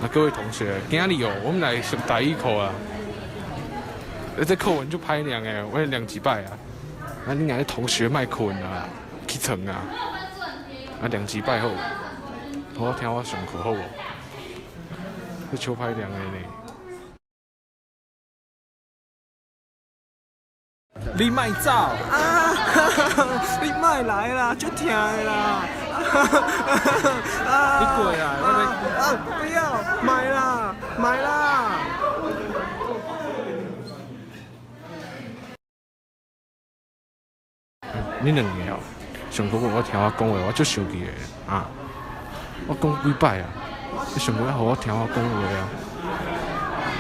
那各位同学，今日哦，我们来上第一课啊。这课文就歹凉诶，我凉几摆啊。啊，你两个同学卖课文啊，起床啊，啊凉几摆好，好听我上课好无？你超歹凉诶呢。你卖走啊！你卖来啦，就疼的啦！你过来，不要买啦，买啦！你两个哦，上课我听我讲话，我足生气诶啊！我讲几摆啊，你上课要好好听我讲话啊！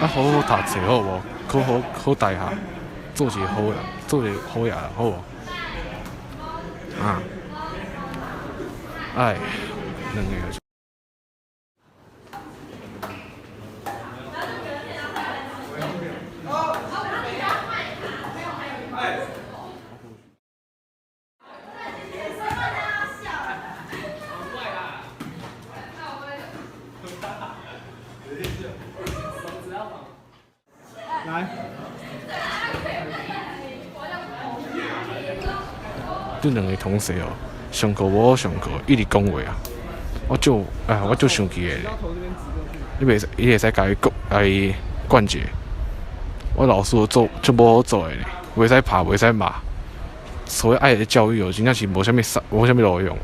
啊，好好读册好无？考好大学，做一个好人，做一个好人好无？啊！哎，两个。来，这两个同学哦，上课无好上课，一直讲话啊！我就生气诶！你袂使，伊会使甲伊讲，甲伊灌诫。我老师做就无好做诶，袂使拍，袂使骂。所谓爱的教育哦，真正是无啥物路用。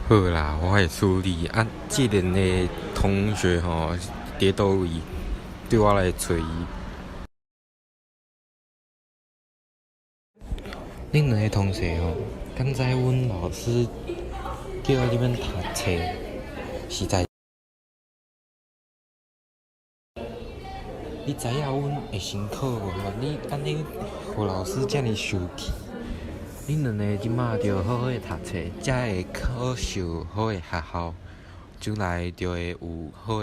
好啦，我会处理。啊，即阵的同学吼，伫倒位，对我来找伊。恁两个同学吼，刚才阮老师叫你们读册，是在。你知影阮会辛苦无？你安尼，互老师遮尔生气。恁两个即马着好好读册，才会考上好诶学校，将来就会有好。